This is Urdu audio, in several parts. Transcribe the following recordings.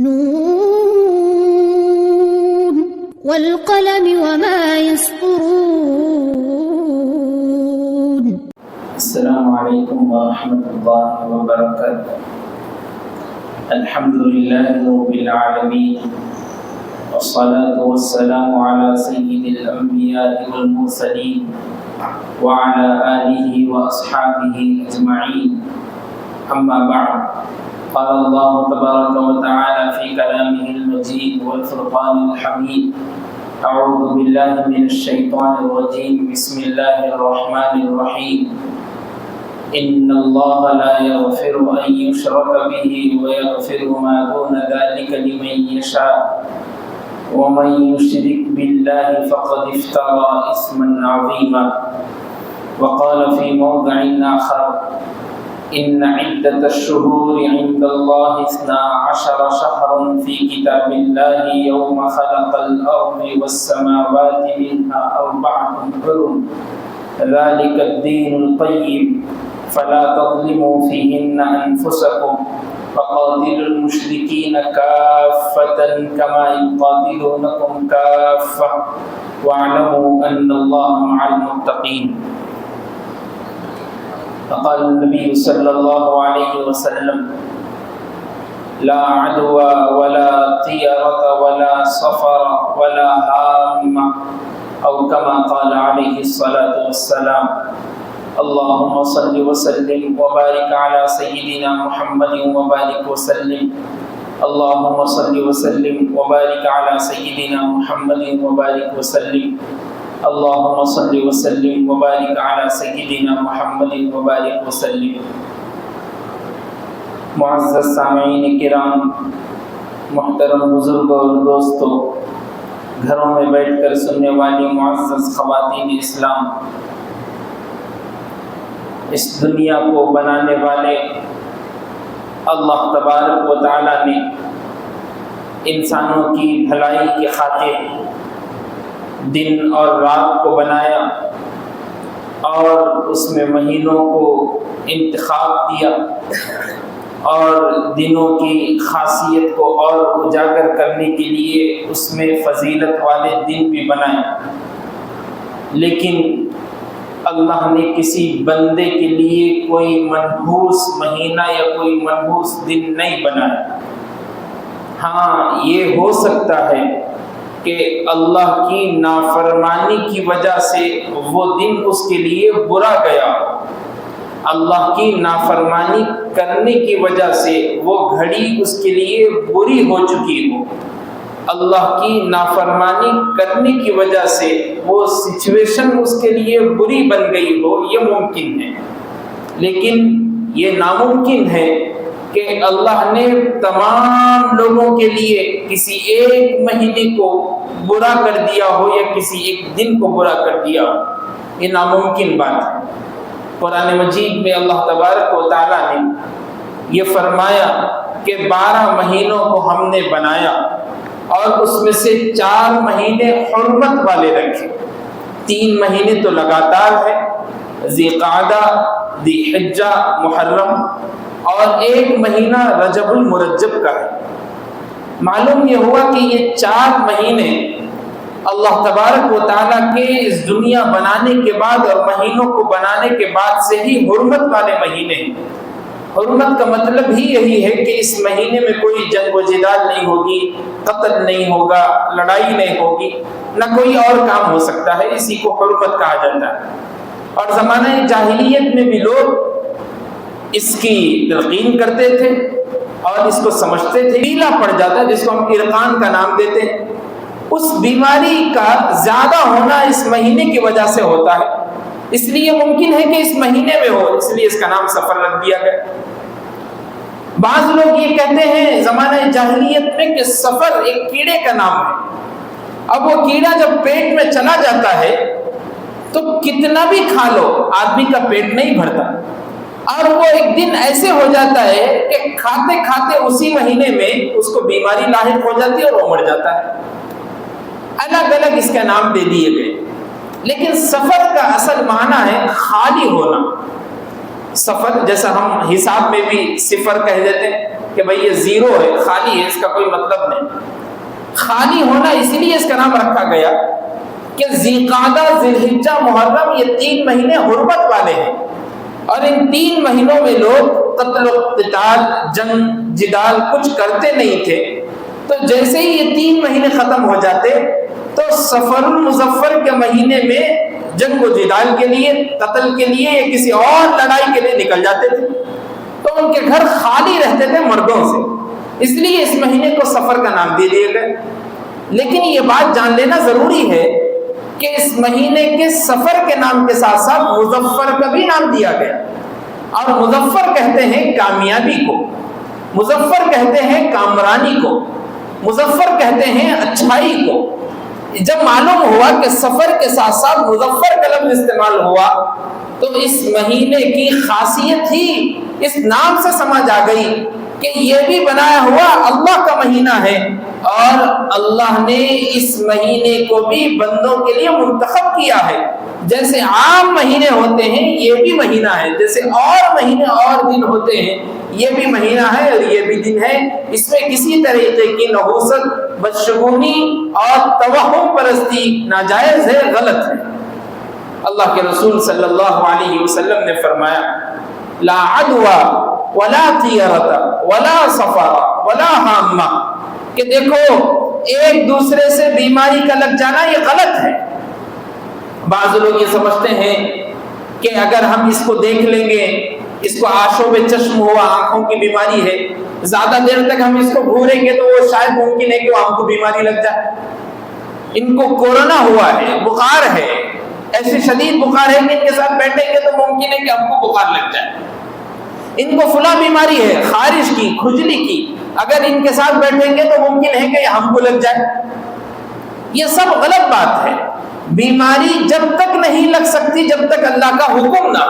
نون والقلم وما يسطرون. السلام علیکم ورحمۃ اللہ وبرکاتہ. الحمد للہ رب العالمین والصلاة والسلام على سید الانبیاء والمرسلین وعلى آلہ واصحابہ اجمعین. اما بعد، قال اللہ تبارک وتعالی فی کلامہ المجید والفرقان الحمید. اعوذ باللہ من الشیطان الرجیم. بسم اللہ الرحمن الرحیم. ان اللہ لا یغفر ان یشرک به ویغفر ما دون ذلک لمن یشاء ومن یشرک باللہ فقد افترى اثما عظیما. وقال في موضع آخر ان عدة الشهور عند الله 12 شهرا في كتاب الله يوم خلق الأرض والسماوات منها 4 حرم ذلك الدين القيم فلا تظلموا فيهن أنفسكم وقاتلوا المشركين كافة كما يقاتلونكم كافة واعلموا أن الله مع المتقين. فقال النبي صلى الله عليه وسلم لا عدوى ولا طيرة ولا صفر ولا هام أو كما قال عليه الصلاة والسلام. اللهم صل وسلم وبارك على سيدنا محمد وبارك وسلم. اللهم صل وسلم وبارك على سيدنا محمد وبارك وسلم. اللهم صل وسلم وبارك على سيدنا محمد وبارك وسلم. معزز سامعین کرام، محترم بزرگ اور دوستو، گھروں میں بیٹھ کر سننے والی معزز خواتین اسلام، اس دنیا کو بنانے والے اللہ تبارک و تعالی نے انسانوں کی بھلائی کی خاطر دن اور رات کو بنایا اور اس میں مہینوں کو انتخاب دیا اور دنوں کی خاصیت کو اور اجاگر کرنے کے لیے اس میں فضیلت والے دن بھی بنائے. لیکن اللہ نے کسی بندے کے لیے کوئی منحوس مہینہ یا کوئی منحوس دن نہیں بنایا. ہاں، یہ ہو سکتا ہے کہ اللہ کی نافرمانی کی وجہ سے وہ دن اس کے لیے برا گیا، اللہ کی نافرمانی کرنے کی وجہ سے وہ گھڑی اس کے لیے بری ہو چکی ہو، اللہ کی نافرمانی کرنے کی وجہ سے وہ سچویشن اس کے لیے بری بن گئی ہو. یہ ممکن ہے، لیکن یہ ناممکن ہے کہ اللہ نے تمام لوگوں کے لیے کسی ایک مہینے کو برا کر دیا ہو یا کسی ایک دن کو برا کر دیا ہو. یہ ناممکن بات ہے. قرآن مجید میں اللہ تبارک و تعالیٰ نے یہ فرمایا کہ 12 مہینوں کو ہم نے بنایا اور اس میں سے 4 مہینے حرمت والے رکھے. 3 مہینے تو لگاتار ہے، ذی قعدہ، ذی حجہ، محرم، اور 1 مہینہ رجب المرجب کا ہے. معلوم یہ ہوا کہ یہ 4 مہینے اللہ تبارک و تعالیٰ کے اس دنیا بنانے کے بعد اور مہینوں کو بنانے کے بعد سے ہی حرمت والے مہینے ہیں. حرمت کا مطلب ہی یہی ہے کہ اس مہینے میں کوئی جنگ و جدال نہیں ہوگی، قتل نہیں ہوگا، لڑائی نہیں ہوگی، نہ کوئی اور کام ہو سکتا ہے. اسی کو حرمت کہا جاتا ہے. اور زمانہ جاہلیت میں بھی لوگ اس کی تلقین کرتے تھے اور اس کو سمجھتے تھے. پیلا پڑ جاتا ہے جس کو ہم ارقان کا نام دیتے ہیں، اس بیماری کا زیادہ ہونا اس مہینے کی وجہ سے ہوتا ہے. اس لیے ممکن ہے کہ اس مہینے میں ہو، اس لیے اس کا نام سفر رکھ دیا گیا. بعض لوگ یہ کہتے ہیں زمانہ جاہلیت میں کہ سفر ایک کیڑے کا نام ہے. اب وہ کیڑا جب پیٹ میں چلا جاتا ہے تو کتنا بھی کھا لو آدمی کا پیٹ نہیں بھرتا، اور وہ ایک دن ایسے ہو جاتا ہے کہ کھاتے کھاتے اسی مہینے میں اس کو بیماری لاحق ہو جاتی ہے اور وہ مر جاتا ہے. الگ الگ اس کا نام دے دیے گئے. لیکن سفر کا اصل معنی ہے خالی ہونا. سفر جیسا ہم حساب میں بھی صفر کہہ دیتے ہیں، کہ بھئی یہ زیرو ہے، خالی ہے، اس کا کوئی مطلب نہیں۔ خالی ہونا اس لیے اس کا نام رکھا گیا کہ ذی-قعدہ، ذی-الحجہ، محرم یہ 3 مہینے حرمت والے ہیں، اور ان 3 مہینوں میں لوگ قتل و قتال، جنگ جدال کچھ کرتے نہیں تھے۔ تو جیسے ہی یہ 3 مہینے ختم ہو جاتے تو سفر المظفر کے مہینے میں جنگ و جدال کے لیے، قتل کے لیے یا کسی اور لڑائی کے لیے نکل جاتے تھے، تو ان کے گھر خالی رہتے تھے مردوں سے، اس لیے اس مہینے کو سفر کا نام دے دیے گئے۔ لیکن یہ بات جان لینا ضروری ہے کہ اس مہینے کے سفر کے نام کے ساتھ ساتھ مظفر کا بھی نام دیا گیا، اور مظفر کہتے ہیں کامیابی کو، مظفر کہتے ہیں کامرانی کو، مظفر کہتے ہیں اچھائی کو۔ جب معلوم ہوا کہ سفر کے ساتھ ساتھ مظفر کا لفظ استعمال ہوا تو اس مہینے کی خاصیت ہی اس نام سے سمجھ آ گئی کہ یہ بھی بنایا ہوا اللہ کا مہینہ ہے، اور اللہ نے اس مہینے کو بھی بندوں کے لیے منتخب کیا ہے۔ جیسے عام مہینے ہوتے ہیں یہ بھی مہینہ ہے، جیسے اور مہینے اور دن ہوتے ہیں یہ بھی مہینہ ہے اور یہ بھی دن ہے۔ اس میں کسی طریقے کی نحوست، بدشگونی اور توہم پرستی ناجائز ہے، غلط ہے۔ اللہ کے رسول صلی اللہ علیہ وسلم نے فرمایا لا عدوى ولا طیرۃ ولا سفر ولا حامہ، کہ دیکھو ایک دوسرے سے بیماری کا لگ جانا یہ غلط ہے۔ بعض لوگ یہ سمجھتے ہیں کہ اگر ہم اس کو دیکھ لیں گے، اس کو آشوب چشم ہوا، آنکھوں کی بیماری ہے، زیادہ دیر تک ہم اس کو گھوریں گے تو وہ شاید ممکن ہے کہ وہ ہم کو بیماری لگ جائے۔ ان کو کورونا ہوا ہے، بخار ہے، ایسی شدید بخار ہے کہ ان کے ساتھ بیٹھیں گے تو ممکن ہے کہ ہم کو بخار لگ جائے۔ ان کو فلاں بیماری ہے، خارش کی، کھجلی کی، اگر ان کے ساتھ بیٹھیں گے تو ممکن ہے کہ ہم کو لگ جائے۔ یہ سب غلط بات ہے۔ بیماری جب تک نہیں لگ سکتی جب تک اللہ کا حکم نہ،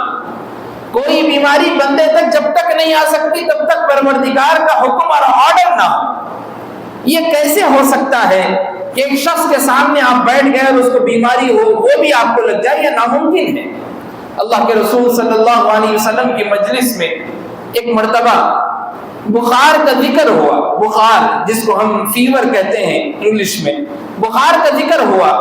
کوئی بیماری بندے تک جب تک نہیں آ سکتی تب تک پروردگار کا حکم اور آرڈر نہ ہو۔ یہ کیسے ہو سکتا ہے کہ ایک شخص کے سامنے آپ بیٹھ گئے اور اس کو بیماری ہو وہ بھی آپ کو لگ جائے؟ یہ ناممکن ہے۔ اللہ کے رسول صلی اللہ علیہ وسلم کی مجلس میں ایک مرتبہ بخار کا ذکر ہوا، بخار جس کو ہم فیور کہتے ہیں انگلش میں، بخار کا ذکر ہوا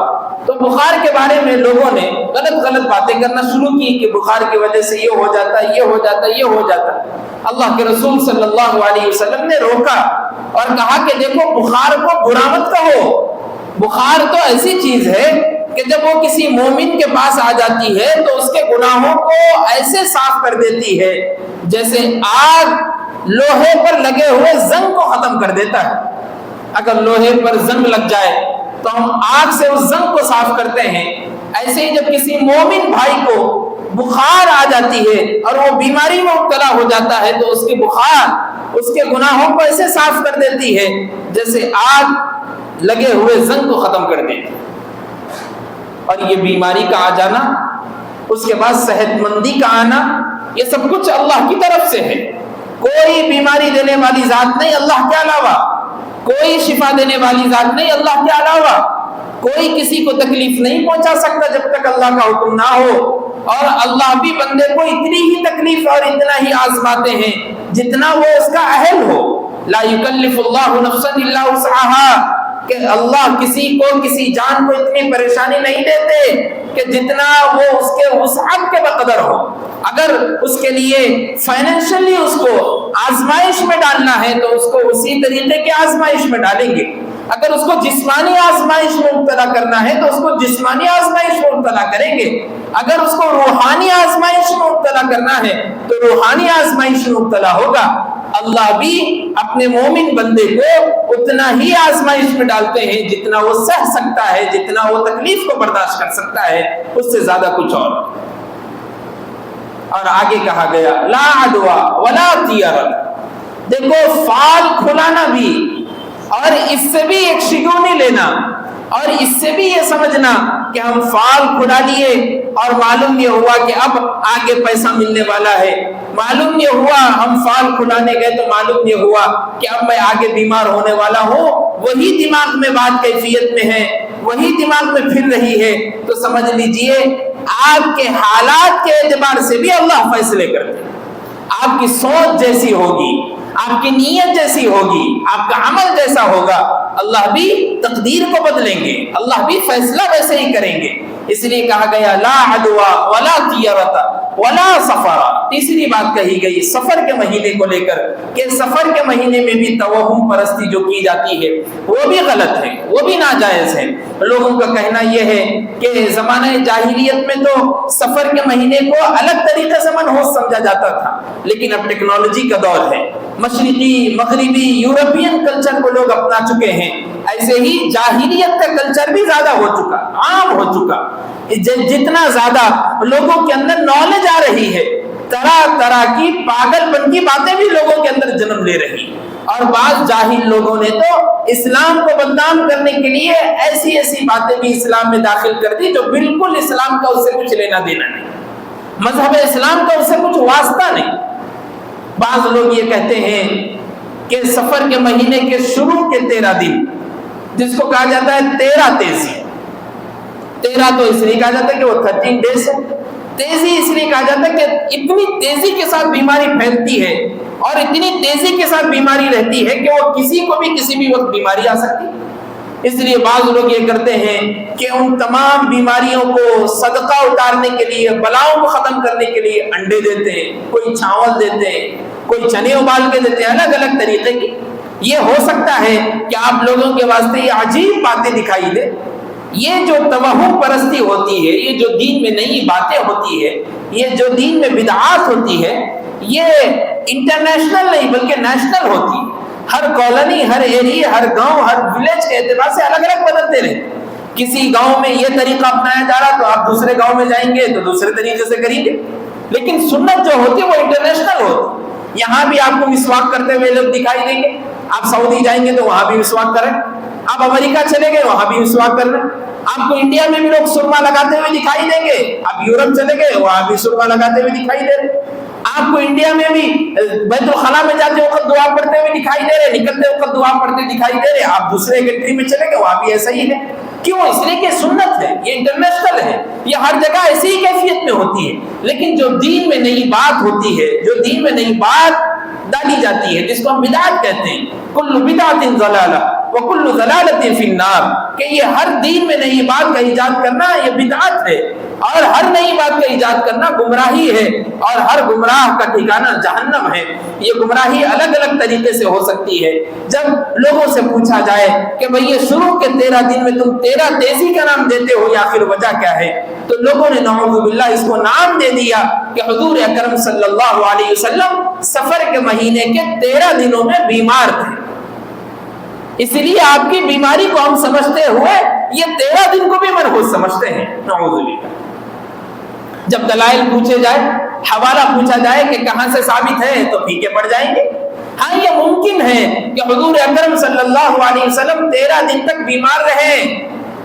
تو بخار کے بارے میں لوگوں نے غلط باتیں کرنا شروع کی کہ بخار کی وجہ سے یہ ہو جاتا ہے، یہ ہو جاتا ہے، یہ ہو جاتا ہے۔ اللہ کے رسول صلی اللہ علیہ وسلم نے روکا اور کہا کہ دیکھو بخار کو برا مت کہو، بخار تو ایسی چیز ہے کہ جب وہ کسی مومن کے پاس آ جاتی ہے تو اس کے گناہوں کو ایسے صاف کر دیتی ہے جیسے آگ لوہے پر لگے ہوئے زنگ کو ختم کر دیتا ہے۔ اگر لوہے پر زنگ لگ جائے تو ہم آگ سے اس زنگ کو صاف کرتے ہیں، ایسے ہی جب کسی مومن بھائی کو بخار آ جاتی ہے اور وہ بیماری میں مبتلا ہو جاتا ہے تو اس کی بخار اس کے گناہوں کو ایسے صاف کر دیتی ہے جیسے آگ لگے ہوئے زنگ کو ختم کر دیتی ہے۔ اور یہ بیماری کا آ جانا، اس کے بعد صحت مندی کا آنا، یہ سب کچھ اللہ کی طرف سے ہے۔ کوئی بیماری دینے والی ذات نہیں اللہ کے علاوہ، کوئی شفا دینے والی ذات نہیں اللہ کے علاوہ، کوئی کسی کو تکلیف نہیں پہنچا سکتا جب تک اللہ کا حکم نہ ہو، اور اللہ بھی بندے کو اتنی ہی تکلیف اور اتنا ہی آزماتے ہیں جتنا وہ اس کا اہل ہو۔ لا یکلف اللہ نفسا الا وسعها، کہ اللہ کسی کو، کسی جان کو اتنی پریشانی نہیں دیتے کہ جتنا وہ اس کے وسعت کے بقدر ہو۔ اگر اس کے لیے فائنینشلی اس کو آزمائش میں ڈالنا ہے تو اس کو اسی طریقے کے آزمائش میں ڈالیں گے، اگر اس کو جسمانی آزمائش میں مبتلا کرنا ہے تو اس کو جسمانی آزمائش میں مبتلا کریں گے، اگر اس کو روحانی آزمائش میں مبتلا کرنا ہے تو روحانی آزمائش میں مبتلا ہوگا۔ اللہ بھی اپنے مومن بندے کو اتنا ہی آزمائش میں ڈالتے ہیں جتنا وہ سہ سکتا ہے، جتنا وہ تکلیف کو برداشت کر سکتا ہے، اس سے زیادہ کچھ اور آگے کہا گیا لا عدوى ولا طیرۃ، دیکھو فال کھلانا بھی اور اس سے بھی ایک شگونی لینا اور اس سے بھی یہ سمجھنا کہ ہم فال کھلا لیے اور معلوم یہ ہوا کہ اب آگے پیسہ ملنے والا ہے، معلوم یہ ہوا ہم فال کھلانے گئے تو معلوم یہ ہوا کہ اب میں آگے بیمار ہونے والا ہوں، وہی دماغ میں بات کیفیت میں ہے، وہی دماغ میں پھر رہی ہے، تو سمجھ لیجئے آپ کے حالات کے اعتبار سے بھی اللہ فیصلے کرتے ہیں۔ آپ کی سوچ جیسی ہوگی، آپ کی نیت جیسی ہوگی، آپ کا عمل جیسا ہوگا، اللہ بھی تقدیر کو بدلیں گے، اللہ بھی فیصلہ ویسے ہی کریں گے۔ اس لیے کہا گیا لا عدوا ولا طیرۃ ولا سفر۔ تیسری بات کہی گئی سفر کے مہینے کو لے کر کہ سفر کے مہینے میں بھی توہم پرستی جو کی جاتی ہے وہ بھی غلط ہے، وہ بھی ناجائز ہے۔ لوگوں کا کہنا یہ ہے کہ زمانہ جاہلیت میں تو سفر کے مہینے کو الگ طریقے سے منحوس سمجھا جاتا تھا، لیکن اب ٹیکنالوجی کا دور ہے، مشرقی مغربی یورپین کلچر کو لوگ اپنا چکے ہیں، ایسے ہی جاہلیت کا کلچر بھی زیادہ ہو چکا، عام ہو چکا۔ جتنا زیادہ لوگوں کے اندر نالج آ رہی ہے، طرح طرح کی پاگل پن کی باتیں بھی لوگوں کے اندر جنم لے رہی، اور بعض جاہل لوگوں نے تو اسلام کو بدنام کرنے کے لیے ایسی ایسی باتیں بھی اسلام میں داخل کر دی جو بالکل اسلام کا اس سے کچھ لینا دینا نہیں، مذہب اسلام کا اس سے کچھ واسطہ نہیں۔ بعض لوگ یہ کہتے ہیں کہ سفر کے مہینے کے شروع کے 13 دن جس کو کہا جاتا ہے 13 تیزی، 13 تو اس لیے کہا جاتا ہے کہ وہ 13 ڈیز ہے، تیزی اس لیے کہا جاتا ہے کہ اتنی تیزی کے ساتھ بیماری پھیلتی ہے اور اتنی تیزی کے ساتھ بیماری رہتی ہے کہ وہ کسی کو بھی کسی بھی وقت بیماری آ سکتی۔ اس لیے بعض لوگ یہ کرتے ہیں کہ ان تمام بیماریوں کو صدقہ اتارنے کے لیے، بلاؤں کو ختم کرنے کے لیے انڈے دیتے ہیں، کوئی چاول دیتے ہیں، کوئی چنے ابال کے دیتے ہیں، الگ الگ طریقے کی۔ یہ ہو سکتا ہے کہ آپ لوگوں کے واسطے یہ عجیب باتیں دکھائی دے، یہ جو توہم پرستی ہوتی ہے، یہ جو دین میں نئی باتیں ہوتی ہے، یہ جو دین میں بدعات ہوتی ہے، یہ انٹرنیشنل نہیں بلکہ نیشنل ہوتی ہے۔ ہر کالونی، ہر ایریا، ہر گاؤں، ہر ولیج کے اعتبار سے الگ الگ بدلتے رہے۔ کسی گاؤں میں یہ طریقہ اپنایا جا رہا تو آپ دوسرے گاؤں میں جائیں گے تو دوسرے طریقے سے کریں گے، لیکن سنت جو ہوتی ہے وہ انٹرنیشنل ہوتی۔ یہاں بھی آپ کو مسواک کرتے ہوئے لوگ دکھائی دیں گے، آپ سعودی جائیں گے تو وہاں بھی مسواک کریں، آپ امریکہ چلے گئے وہاں بھی مسواک کر رہے ہیں، آپ کو انڈیا میں بھی لوگ سرما لگاتے ہوئے دکھائی دیں گے، آپ یورپ چلے گئے وہاں بھی سرما لگاتے ہوئے دکھائی دے رہے، آپ کو انڈیا میں بھی بیت الخلا میں جاتے وقت دعا پڑھتے ہوئے دکھائی دے رہے، نکلتے وقت دعا پڑھتے دکھائی دے رہے، آپ دوسرے کنٹری میں چلے گئے وہاں بھی ایسا ہی ہے۔ کیوں؟ اس لیے کہ سنت ہے، یہ انٹرنیشنل ہے، یہ ہر جگہ ایسی ہی کیفیت میں ہوتی ہے۔ لیکن جو دین میں نئی بات ہوتی ہے، جو دین میں نئی بات ڈالی جاتی ہے، جس کو ہم بدعت کہتے ہیں، کل بدعت ضلالہ وکل ضلالۃ فی النار، کہ یہ ہر دین میں نئی بات کا ایجاد کرنا یہ بدعت ہے، اور ہر نئی بات کا ایجاد کرنا گمراہی ہے، اور ہر گمراہ کا ٹھکانہ جہنم ہے۔ یہ گمراہی الگ الگ طریقے سے ہو سکتی ہے۔ جب لوگوں سے پوچھا جائے کہ بھئی یہ شروع کے 13 دن میں تم 13 تیزی کا نام دیتے ہو یا آخر وجہ کیا ہے، تو لوگوں نے نعوذ باللہ اس کو نام دے دیا کہ حضور اکرم صلی اللہ علیہ وسلم سفر کے مہینے کے 13 دنوں میں بیمار تھے، اس لیے آپ کی بیماری کو ہم سمجھتے ہوئے یہ 13 دن کو بھی منحوس سمجھتے ہیں، نعوذ باللہ۔ جب دلائل پوچھے جائے، حوالہ پوچھا جائے کہ کہاں سے ثابت ہے تو پھیکے پڑ جائیں گے۔ ہاں یہ ممکن ہے کہ حضور اکرم صلی اللہ علیہ وسلم 13 دن تک بیمار رہے،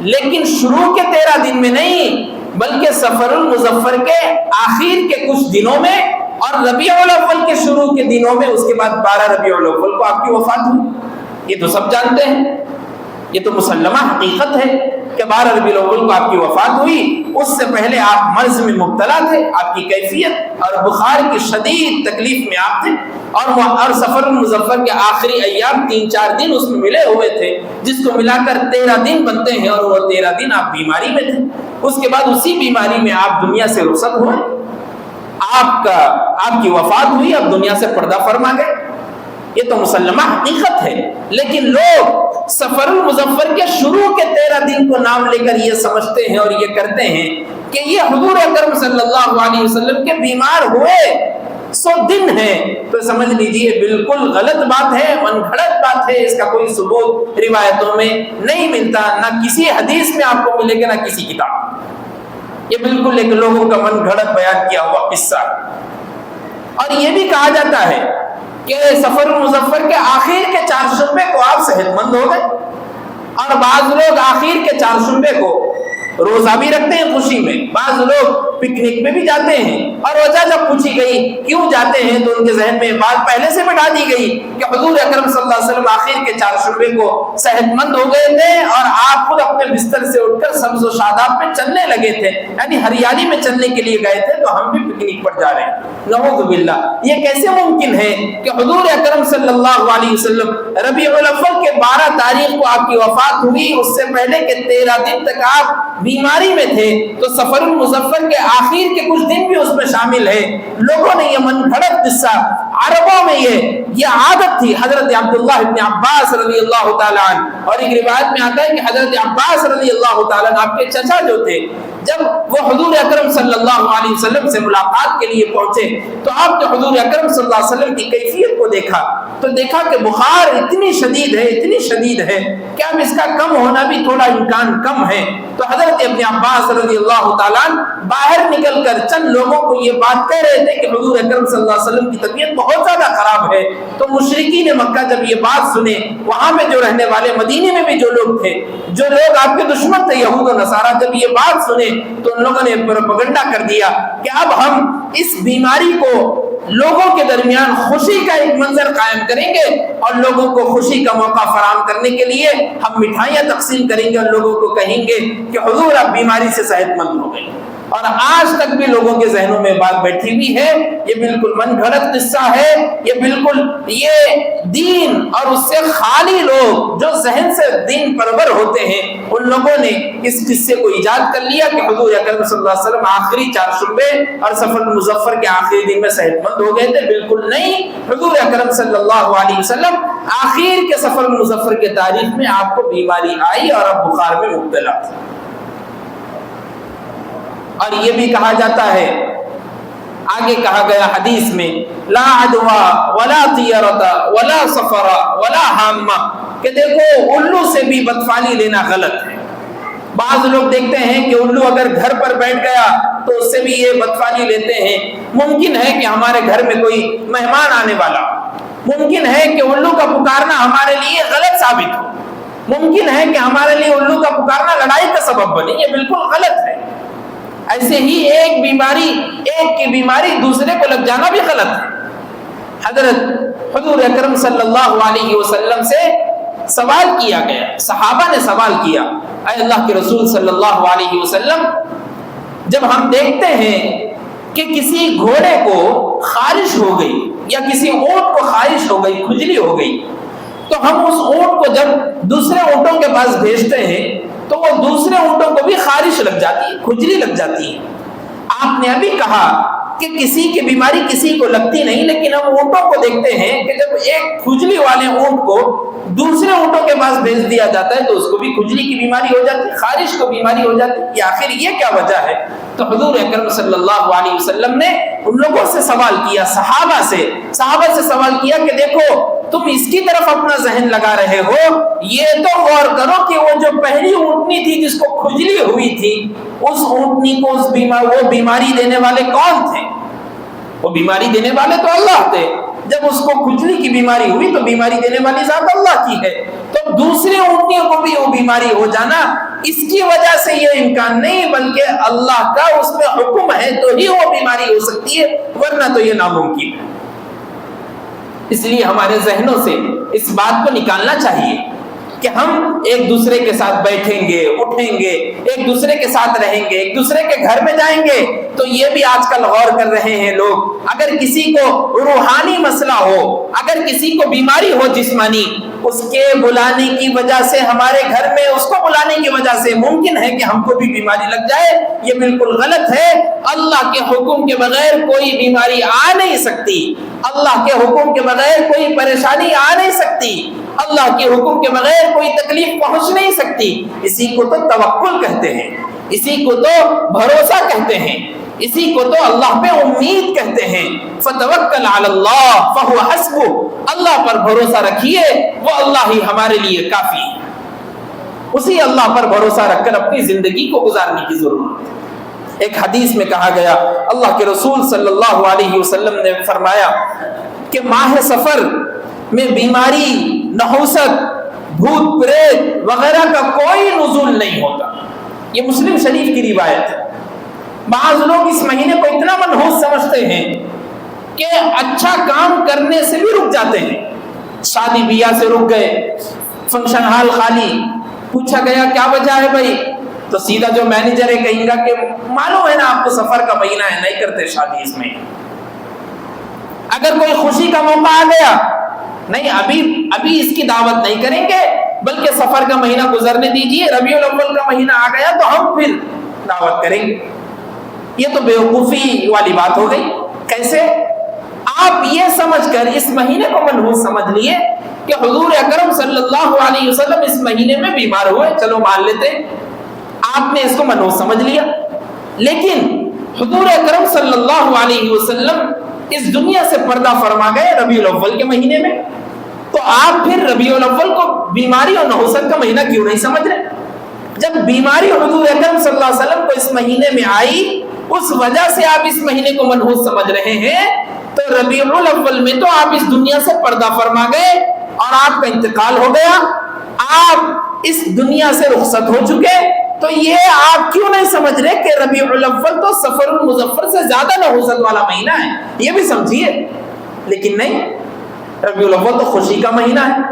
لیکن شروع کے 13 دن میں نہیں بلکہ سفر المظفر کے آخر کے کچھ دنوں میں اور ربیع الاول کے شروع کے دنوں میں، اس کے بعد 12 ربیع الاول کو آپ کی وفات ہوئی۔ یہ تو سب جانتے ہیں، یہ تو مسلمہ حقیقت ہے کہ 12 ربیع الاول کو آپ کی وفات ہوئی۔ اس سے پہلے آپ مرض میں مبتلا تھے، آپ کی کیفیت اور بخار کی شدید تکلیف میں آپ تھے، اور سفر المظفر کے آخری ایام 3-4 دن اس میں ملے ہوئے تھے، جس کو ملا کر 13 دن بنتے ہیں، اور وہ 13 دن آپ بیماری میں تھے۔ اس کے بعد اسی بیماری میں آپ دنیا سے رخصت ہوئے، آپ کی وفات ہوئی، آپ دنیا سے پردہ فرما گئے۔ یہ تو مسلمہ حقیقت ہے، لیکن لوگ سفر المظفر کے شروع کے 13 دن کو نام لے کر یہ سمجھتے ہیں اور یہ کرتے ہیں کہ یہ حضور اکرم صلی اللہ علیہ وسلم کے بیمار ہوئے 100 دن ہے، تو سمجھ لیجئے بالکل غلط بات ہے، من گھڑت بات ہے، اس کا کوئی ثبوت روایتوں میں نہیں ملتا، نہ کسی حدیث میں آپ کو ملے گا نہ کسی کتاب۔ یہ بالکل ایک لوگوں کا من گھڑت بیان کیا ہوا قصہ۔ اور یہ بھی کہا جاتا ہے کہ سفر المظفر کے آخر کے 4 شنبے کو آپ صحت مند ہو گئے، اور بعض لوگ آخر کے 4 شنبے کو روزہ بھی رکھتے ہیں خوشی میں، بعض لوگ پکنک میں بھی جاتے ہیں، اور وجہ جب پوچھی گئی کیوں جاتے ہیں تو ان کے ذہن میں بات پہلے سے بٹھا دی گئی کہ حضور اکرم صلی اللہ علیہ وسلم آخر کے 4 شعبے کو صحت مند ہو گئے تھے اور آپ خود اپنے بستر سے اٹھ کر سبز و شاداب پہ چلنے لگے تھے، یعنی ہریالی میں چلنے کے لیے گئے تھے، تو ہم بھی پکنک پر جا رہے ہیں۔ نعوذ باللہ، یہ کیسے ممکن ہے کہ حضور اکرم صلی اللہ علیہ وسلم ربیع الاول کے 12 تاریخ کو آپ کی وفات ہوئی، اس سے پہلے کے 13 دن تک آپ بیماری میں تھے، تو سفر المظفر کے آخر کے کچھ دن بھی اس میں شامل ہے۔ لوگوں نے یہ من گھڑت قصہ، عربوں میں یہ عادت تھی۔ حضرت عبداللہ ابن عباس رضی اللہ تعالیٰ عنہ، اور ایک روایت میں آتا ہے کہ حضرت عباس رضی اللہ تعالیٰ عنہ آپ کے چچا جو تھے، جب وہ حضور اکرم صلی اللہ علیہ وسلم سے ملاقات کے لیے پہنچے تو آپ نے حضور اکرم صلی اللہ علیہ وسلم کی کیفیت کو دیکھا تو دیکھا کہ بخار اتنی شدید ہے کہ اب اس کا کم ہونا بھی تھوڑا امکان کم ہے۔ تو حضرت ابن عباس رضی اللہ تعالیٰ عنہ باہر نکل کر چند لوگوں کو یہ بات کہہ رہے تھے کہ حضور اکرم صلی اللہ علیہ وسلم کی طبیعت بہت زیادہ خراب ہے۔ تو مشرکین مکہ جب یہ بات سنے، وہاں میں جو رہنے والے، مدینے میں بھی جو لوگ تھے، جو لوگ آپ کے دشمن تھے یہود و نصارہ، جب یہ بات سنے تو ان لوگوں نے پروپیگنڈا کر دیا کہ اب ہم اس بیماری کو لوگوں کے درمیان خوشی کا ایک منظر قائم کریں گے اور لوگوں کو خوشی کا موقع فراہم کرنے کے لیے ہم مٹھائیاں تقسیم کریں گے اور لوگوں کو کہیں گے کہ حضور اب بیماری سے صحت مند ہو گئے۔ اور آج تک بھی لوگوں کے ذہنوں میں بات بیٹھی ہوئی ہے۔ یہ بالکل من گھڑت قصہ ہے، یہ بالکل یہ دین اور اس سے خالی لوگ جو ذہن سے دین پرور ہوتے ہیں ان لوگوں نے اس قصے کو ایجاد کر لیا کہ حضور اکرم صلی اللہ علیہ وسلم آخری 4 شعبے اور سفر المظفر کے آخری دن میں صحت مند ہو گئے تھے۔ بالکل نہیں، حضور اکرم صلی اللہ علیہ وسلم آخر کے سفر المظفر کے تاریخ میں آپ کو بیماری آئی اور اب بخار میں مبتلا تھے۔ اور یہ بھی کہا جاتا ہے، آگے کہا گیا حدیث میں، لا عدوا ولا طیرۃ ولا سفر ولا حامہ، کہ دیکھو الو سے بھی بدفعلی لینا غلط ہے۔ بعض لوگ دیکھتے ہیں کہ الو اگر گھر پر بیٹھ گیا تو اس سے بھی یہ بدفعلی لیتے ہیں۔ ممکن ہے کہ ہمارے گھر میں کوئی مہمان آنے والا، ممکن ہے کہ الو کا پکارنا ہمارے لیے غلط ثابت ہو، ممکن ہے کہ ہمارے لیے الو کا پکارنا لڑائی کا سبب بنے، یہ بالکل غلط ہے۔ ایسے ہی ایک کی بیماری دوسرے کو لگ جانا بھی غلط ہے۔ حضرت حضور اکرم صلی اللہ علیہ وسلم سے سوال کیا گیا، صحابہ نے سوال کیا، اے اللہ کے رسول صلی اللہ علیہ وسلم، جب ہم دیکھتے ہیں کہ کسی گھوڑے کو خارش ہو گئی یا کسی اونٹ کو خارش ہو گئی، کھجلی ہو گئی، تو ہم اس اونٹ کو جب دوسرے اونٹوں کے پاس بھیجتے ہیں تو وہ دوسرے اونٹوں کو بھی خارش لگ جاتی ہے، کھجلی لگ جاتی ہے۔ آپ نے ابھی کہا کہ کسی کی بیماری کسی کو لگتی نہیں، لیکن ہم اونٹوں کو دیکھتے ہیں کہ جب ایک کھجلی والے اونٹ کو دوسرے اونٹوں کے پاس بھیج دیا جاتا ہے تو اس کو بھی کھجلی کی بیماری ہو جاتی ہے، خارش کو بیماری ہو جاتی ہے۔ آخر یہ کیا وجہ ہے؟ تو حضور اکرم صلی اللہ علیہ وسلم نے ان لوگوں سے سوال کیا، صحابہ سے سوال کیا کہ دیکھو تم اس کی طرف اپنا ذہن لگا رہے ہو، یہ تو غور کرو کہ وہ جو پہلی اونٹنی تھی جس کو کھجلی ہوئی تھی، اس اونٹنی کو وہ بیماری دینے والے کون تھے؟ وہ بیماری دینے والے تو اللہ تھے۔ جب اس کو کھجلی کی بیماری ہوئی تو بیماری دینے والی ذات اللہ کی ہے، تو دوسرے اونٹنیوں کو بھی وہ بیماری ہو جانا اس کی وجہ سے یہ امکان نہیں، بلکہ اللہ کا اس میں حکم ہے تو ہی وہ بیماری ہو سکتی ہے، ورنہ تو یہ ناممکن ہے۔ اس لیے ہمارے ذہنوں سے اس بات کو نکالنا چاہیے کہ ہم ایک دوسرے کے ساتھ بیٹھیں گے، اٹھیں گے، ایک دوسرے کے ساتھ رہیں گے، ایک دوسرے کے گھر میں جائیں گے، تو یہ بھی آج کل غور کر رہے ہیں لوگ، اگر کسی کو روحانی مسئلہ ہو، اگر کسی کو بیماری ہو جسمانی، اس کے بلانے کی وجہ سے، ہمارے گھر میں اس کو بلانے کی وجہ سے ممکن ہے کہ ہم کو بھی بیماری لگ جائے، یہ بالکل غلط ہے۔ اللہ کے حکم کے بغیر کوئی بیماری آ نہیں سکتی، اللہ کے حکم کے بغیر کوئی پریشانی آ نہیں سکتی، اللہ کے حکم کے بغیر کوئی تکلیف پہنچ نہیں سکتی۔ اسی کو تو توکل کہتے ہیں، اسی کو تو بھروسہ کہتے ہیں، اسی کو تو اللہ پہ امید کہتے ہیں۔ فتوکل علی اللہ فہو حسبک، اللہ پر بھروسہ رکھیے، وہ اللہ ہی ہمارے لیے کافی ہے۔ اسی اللہ پر بھروسہ رکھ کر اپنی زندگی کو گزارنے کی ضرورت ہے۔ ایک حدیث میں کہا گیا، اللہ کے رسول صلی اللہ علیہ وسلم نے فرمایا کہ ماہ سفر میں بیماری، نحوست، بھوت پریت وغیرہ کا کوئی نزول نہیں ہوتا۔ یہ مسلم شریف کی روایت ہے۔ بعض لوگ اس مہینے کو اتنا منحوس سمجھتے ہیں کہ اچھا کام کرنے سے بھی رک جاتے ہیں، شادی بیاہ سے رک گئے، فنکشن ہال خالی، پوچھا گیا کیا وجہ ہے بھائی، تو سیدھا جو مینیجر ہے کہیں گا کہ معلوم ہے نا آپ کو سفر کا مہینہ ہے، نہیں کرتے شادی اس میں۔ اگر کوئی خوشی کا موقع آ گیا، نہیں ابھی اس کی دعوت نہیں کریں گے، بلکہ سفر کا مہینہ گزرنے دیجئے، ربیع الاول کا مہینہ آ گیا تو ہم پھر دعوت کریں گے۔ یہ تو بیوقوفی والی بات ہو گئی۔ کیسے؟ آپ یہ سمجھ کر اس مہینے کو منحوس سمجھ لیے کہ حضور اکرم صلی اللہ علیہ وسلم اس مہینے میں بیمار ہوئے، چلو مان لیتے، آپ نے اس کو منحوس سمجھ لیا۔ لیکن حضور اکرم صلی اللہ علیہ وسلم اس دنیا سے پردہ فرما گئے ربیع الاول کے مہینے میں، تو آپ پھر ربیع الاول کو بیماری اور نحوست کا مہینہ کیوں نہیں سمجھ رہے؟ جب بیماری حضور اکرم صلی اللہ علیہ وسلم کو اس مہینے میں آئی، اس وجہ سے آپ اس مہینے کو منحوس سمجھ رہے ہیں، تو ربیع الاول میں تو آپ اس دنیا سے پردہ فرما گئے اور آپ کا انتقال ہو گیا، آپ اس دنیا سے رخصت ہو چکے، تو یہ آپ کیوں نہیں سمجھ رہے کہ ربیع الاول تو سفر المظفر سے زیادہ نحوست والا مہینہ ہے، یہ بھی سمجھیے۔ لیکن نہیں، ربیع الاول تو خوشی کا مہینہ ہے،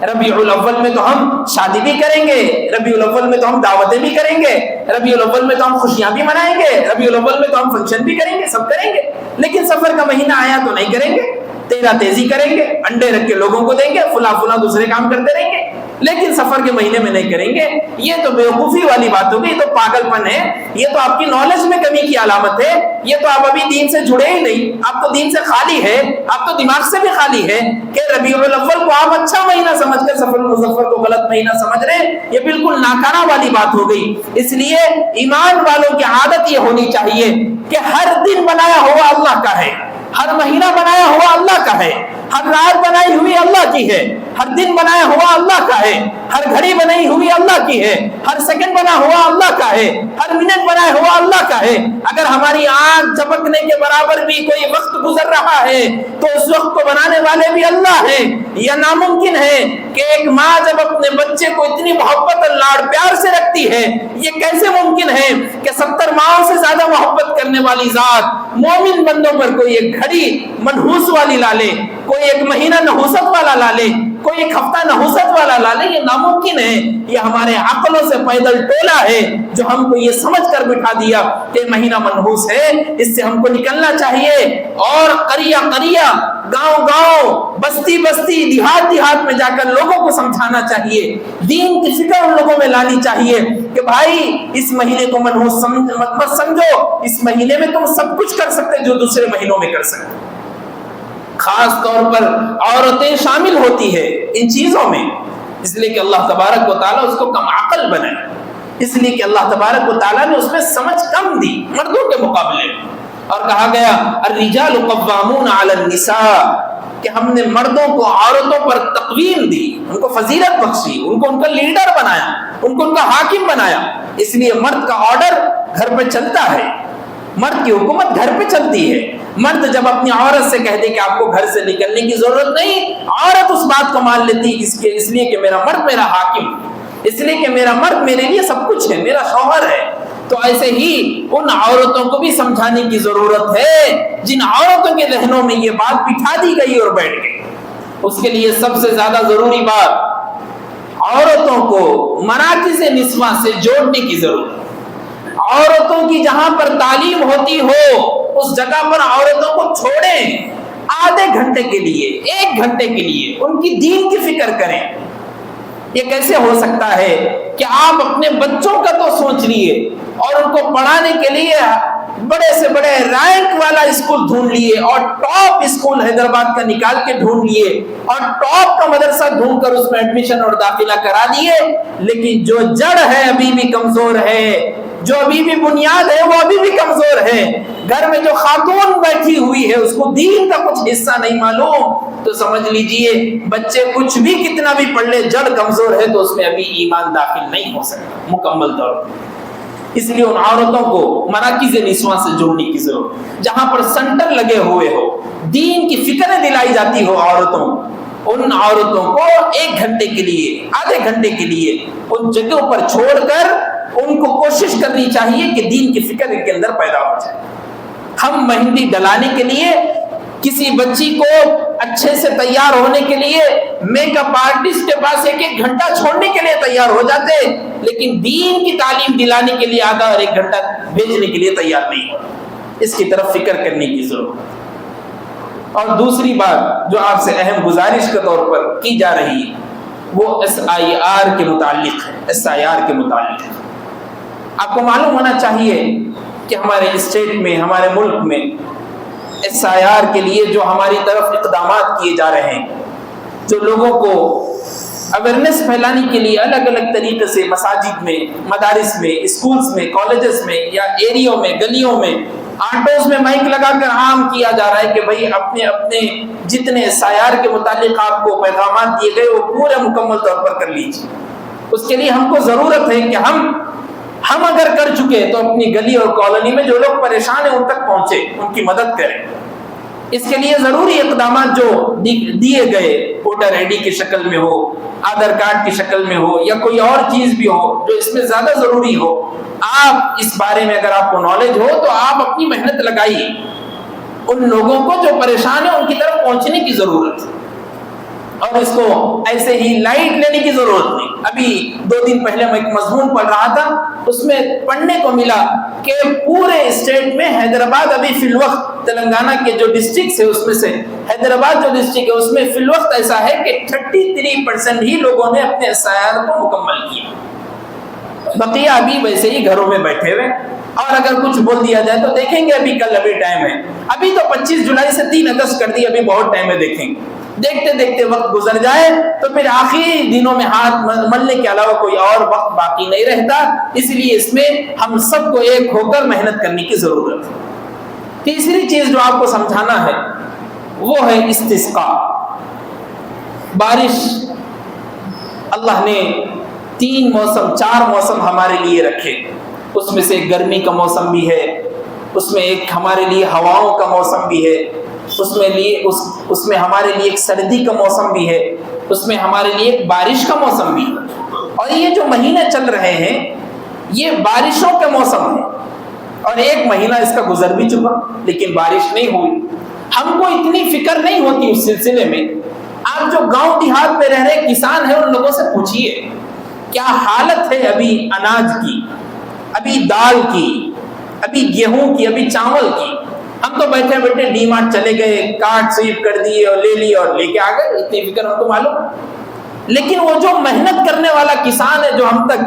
ربیع الاول میں تو ہم شادی بھی کریں گے، ربیع الاول میں تو ہم دعوتیں بھی کریں گے، ربیع الاول میں تو ہم خوشیاں بھی منائیں گے، ربیع الاول میں تو ہم فنکشن بھی کریں گے، سب کریں گے۔ لیکن سفر کا مہینہ آیا تو نہیں کریں گے، تیرا تیزی کریں گے، انڈے رکھ کے لوگوں کو دیں گے، فلاں دوسرے کام کرتے رہیں گے، لیکن سفر کے مہینے میں نہیں کریں گے۔ یہ تو بیوقوفی والی بات ہوگی، یہ تو پاگل پن ہے، یہ تو آپ کی نالج میں کمی کی علامت ہے، یہ تو آپ ابھی دین سے جڑے ہی نہیں، آپ تو دین سے خالی ہے، آپ تو دماغ سے بھی خالی ہے کہ ربیع الاول کو آپ اچھا مہینہ سمجھ کر سفر المظفر کو غلط مہینہ سمجھ رہے ہیں، یہ بالکل ناکارہ والی بات ہو گئی۔ اس لیے ایمان والوں کی عادت یہ ہونی چاہیے کہ ہر دن بنایا ہوا اللہ کا ہے، ہر مہینہ بنایا ہوا اللہ کا ہے، ہر رات بنائی ہوئی اللہ کی ہے، ہر دن بنایا ہوا اللہ کا ہے، ہر گھڑی بنائی ہوئی اللہ کی ہے، ہر سیکنڈ بنا ہوا اللہ کا ہے، ہر منٹ بنایا ہوا اللہ کا ہے۔ اگر ہماری آنکھ جھپکنے کے برابر بھی کوئی وقت گزر رہا ہے تو اس وقت کو بنانے والے بھی اللہ ہیں۔ یہ ناممکن ہے کہ ایک ماں جب اپنے بچے کو اتنی محبت اور لاڑ پیار سے رکھتی ہے، یہ کیسے ممکن ہے کہ 70 ماؤں سے زیادہ محبت کرنے والی ذات مومن بندوں پر کوئی ایک گھڑی منحوس والی لا لے، کوئی ایک مہینہ نحوست والا لا لے، کوئی ایک ہفتہ نحوست والا لا لے؟ یہ ناممکن ہے۔ یہ ہمارے عقلوں سے پیدل ٹولا ہے جو ہم کو یہ سمجھ کر بٹھا دیا کہ مہینہ منحوس ہے، اس سے ہم کو نکلنا چاہیے اور قریہ قریہ، گاؤں گاؤں، بستی بستی، دیہات دیہات میں جا کر لوگوں کو سمجھانا چاہیے، دین کی فکر ان لوگوں میں لانی چاہیے کہ بھائی اس مہینے کو منحوس مت سمجھو، اس مہینے میں تم سب کچھ کر سکتے جو دوسرے مہینوں میں کر سکتے۔ خاص طور پر عورتیں شامل ہوتی ہے ان چیزوں میں، اس لیے کہ اللہ تبارک و تعالیٰ اس کو کم عقل بنائے، اس لیے کہ اللہ تبارک و تعالیٰ نے اس میں سمجھ کم دی مردوں کے مقابلے میں، اور کہا گیا الرجال قوامون علی النساء، کہ ہم نے مردوں کو عورتوں پر تقویم دی، ان کو فضیلت بخشی، ان کو ان کا لیڈر بنایا، ان کو ان کا حاکم بنایا۔ اس لیے مرد کا آرڈر گھر پہ چلتا ہے، مرد کی حکومت گھر پہ چلتی ہے۔ مرد جب اپنی عورت سے کہہ دے کہ آپ کو گھر سے نکلنے کی ضرورت نہیں، عورت اس بات کو مان لیتی اس لیے کہ میرا مرد میرا حاکم، اس لیے کہ میرا مرد میرے لیے سب کچھ ہے، میرا شوہر ہے۔ تو ایسے ہی ان عورتوں کو بھی سمجھانے کی ضرورت ہے جن عورتوں کے ذہنوں میں یہ بات بٹھا دی گئی اور بیٹھ گئی۔ اس کے لیے سب سے زیادہ ضروری بات، عورتوں کو مراکز نسواں سے جوڑنے کی ضرورت ہے۔ عورتوں کی جہاں پر تعلیم ہوتی ہو اس جگہ پر عورتوں کو چھوڑیں، آدھے گھنٹے کے لیے، 1 گھنٹے کے لیے ان کی دین کی فکر کریں۔ یہ کیسے ہو سکتا ہے کہ آپ اپنے بچوں کا تو سوچ لیے اور ان کو پڑھانے کے لیے بڑے سے بڑے رینک والا اسکول ڈھونڈ لیے اور ٹاپ اسکول حیدرآباد کا نکال کے ڈھونڈ لیے اور ٹاپ کا مدرسہ ڈھونڈ کر اس میں ایڈمیشن اور داخلہ کرا دیے، لیکن جو جڑ ہے ابھی بھی کمزور ہے، جو ابھی بھی بنیاد ہے وہ ابھی بھی کمزور ہے۔ گھر میں جو خاتون بیٹھی ہوئی ہے اس کو دین کا کچھ حصہ نہیں معلوم، تو سمجھ لیجئے بچے کچھ بھی کتنا بھی پڑھ لے، جڑ کمزور ہے تو اس میں ابھی ایمان داخل نہیں ہو سکتا مکمل طور پر۔ اس لیے ان عورتوں کو مراکز نسواں سے جوڑنے کی ضرورت، جہاں پر سینٹر لگے ہوئے ہو، دین کی فکریں دلائی جاتی ہو عورتوں، ان عورتوں کو 1 گھنٹے کے لیے، آدھے گھنٹے کے لیے ان جگہوں پر چھوڑ کر ان کو کوشش کرنی چاہیے کہ دین کی فکر ان کے اندر پیدا ہو جائے۔ ہم مہندی ڈلانے کے لیے کسی بچی کو اچھے سے تیار ہونے کے لیے میک اپ آرٹسٹ کے پاس 1 گھنٹہ چھوڑنے کے لیے تیار ہو جاتے ہیں، لیکن دین کی تعلیم دلانے کے لیے آدھا اور 1 گھنٹہ بھیجنے کے لیے تیار نہیں ہو۔ اس کی طرف فکر کرنے کی ضرورت ہے۔ اور دوسری بات جو آپ سے اہم گزارش کے طور پر کی جا رہی ہے وہ SIR کے متعلق ہے۔ SIR کے متعلق ہے، آپ کو معلوم ہونا چاہیے کہ ہمارے اسٹیٹ میں، ہمارے ملک میں SIR کے لیے جو ہماری طرف اقدامات کیے جا رہے ہیں، جو لوگوں کو اویئرنیس پھیلانے کے لیے الگ الگ طریقے سے مساجد میں، مدارس میں، اسکولز میں، کالجز میں یا ایریوں میں، گلیوں میں، آٹوز میں مائک لگا کر عام کیا جا رہا ہے کہ بھئی اپنے اپنے جتنے SIR کے متعلق آپ کو پیغامات دیے گئے وہ پورے مکمل طور پر کر لیجیے۔ اس کے لیے ہم کو ضرورت ہے کہ ہم اگر کر چکے تو اپنی گلی اور کالونی میں جو لوگ پریشان ہیں ان تک پہنچے، ان کی مدد کریں۔ اس کے لیے ضروری اقدامات جو دیے گئے، ووٹر ID کی شکل میں ہو، آدھار کارڈ کی شکل میں ہو یا کوئی اور چیز بھی ہو جو اس میں زیادہ ضروری ہو، آپ اس بارے میں اگر آپ کو نالج ہو تو آپ اپنی محنت لگائیے۔ ان لوگوں کو جو پریشان ہیں ان کی طرف پہنچنے کی ضرورت ہے، اور اس کو ایسے ہی لائٹ لینے کی ضرورت نہیں۔ ابھی 2 دن پہلے میں ایک مضمون پڑھ رہا تھا، اس میں پڑھنے کو ملا کہ پورے اسٹیٹ میں حیدرآباد ابھی فی الوقت تلنگانہ کے جو ڈسٹرکٹس ہے اس میں سے حیدرآباد جو ڈسٹرکٹ ہے اس میں فی الوقت ایسا ہے کہ 33% ہی لوگوں نے اپنے SIR کو مکمل کیا، بقیہ ابھی ویسے ہی گھروں میں بیٹھے ہوئے۔ اور اگر کچھ بول دیا جائے تو دیکھیں گے ابھی کل ابھی ٹائم ہے، ابھی تو 25 جولائی سے 3 اگست کر دی، ابھی بہت ٹائم ہے، دیکھیں گے۔ دیکھتے دیکھتے وقت گزر جائے تو پھر آخری دنوں میں ہاتھ ملنے کے علاوہ کوئی اور وقت باقی نہیں رہتا، اس لیے اس میں ہم سب کو ایک ہو کر محنت کرنے کی ضرورت ہے۔ تیسری چیز جو آپ کو سمجھانا ہے وہ ہے استسقاء، بارش۔ اللہ نے 3 موسم 4 موسم ہمارے لیے رکھے، اس میں سے گرمی کا موسم بھی ہے، اس میں ایک ہمارے لیے ہواؤں کا موسم بھی ہے، اس میں ہمارے لیے ایک سردی کا موسم بھی ہے، اس میں ہمارے لیے ایک بارش کا موسم بھی ہے۔ اور یہ جو مہینے چل رہے ہیں یہ بارشوں کے موسم ہیں، اور 1 مہینہ اس کا گزر بھی چکا لیکن بارش نہیں ہوئی۔ ہم کو اتنی فکر نہیں ہوتی اس سلسلے میں۔ آپ جو گاؤں دیہات میں رہ رہے کسان ہیں ان لوگوں سے پوچھئے کیا حالت ہے ابھی اناج کی، ابھی دال کی، ابھی گیہوں کی، ابھی چاول کی۔ ہم تو بیٹھے بیٹھے ڈی مارٹ چلے گئے، کارٹ سویپ کر دیے اور لے لی اور لے کے آ گئے، اتنی فکر ہم کو معلوم۔ لیکن وہ جو محنت کرنے والا کسان ہے جو ہم تک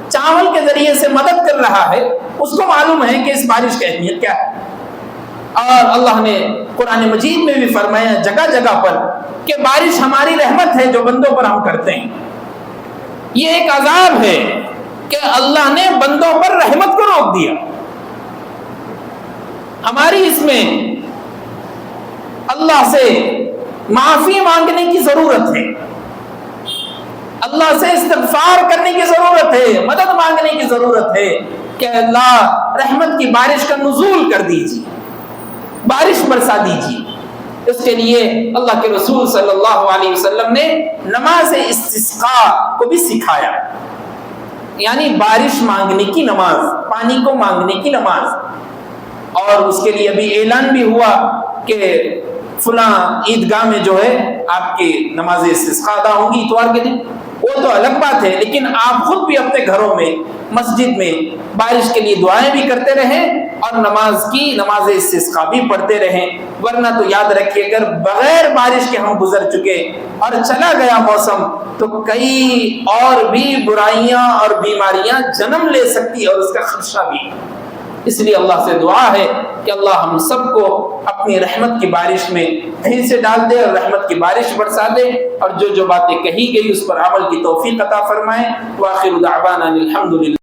چاول کے ذریعے سے مدد کر رہا ہے اس کو معلوم ہے کہ اس بارش کی اہمیت کیا ہے۔ اور اللہ نے قرآن مجید میں بھی فرمایا جگہ جگہ پر کہ بارش ہماری رحمت ہے جو بندوں پر ہم کرتے ہیں۔ یہ ایک عذاب ہے کہ اللہ نے بندوں پر رحمت کو روک دیا۔ ہماری اس میں اللہ سے معافی مانگنے کی ضرورت ہے، اللہ سے استغفار کرنے کی ضرورت ہے، مدد مانگنے کی ضرورت ہے کہ اللہ رحمت کی بارش کا نزول کر دیجیے، بارش برسا دیجیے۔ اس کے لیے اللہ کے رسول صلی اللہ علیہ وسلم نے نماز استسقاء کو بھی سکھایا، یعنی بارش مانگنے کی نماز، پانی کو مانگنے کی نماز۔ اور اس کے لیے ابھی اعلان بھی ہوا کہ فلاں عیدگاہ میں جو ہے آپ کی نماز استسقاء ادا ہوں گی اتوار کے دن۔ وہ تو الگ بات ہے، لیکن آپ خود بھی اپنے گھروں میں، مسجد میں بارش کے لیے دعائیں بھی کرتے رہیں اور نماز استسقاء بھی پڑھتے رہیں۔ ورنہ تو یاد رکھیے اگر بغیر بارش کے ہم گزر چکے اور چلا گیا موسم تو کئی اور بھی برائیاں اور بیماریاں جنم لے سکتی اور اس کا خدشہ بھی۔ اس لیے اللہ سے دعا ہے کہ اللہ ہم سب کو اپنی رحمت کی بارش میں کہیں سے ڈال دے اور رحمت کی بارش برسا دے، اور جو جو باتیں کہی گئی اس پر عمل کی توفیق عطا فرمائے۔ وآخر دعوانا الحمدللہ۔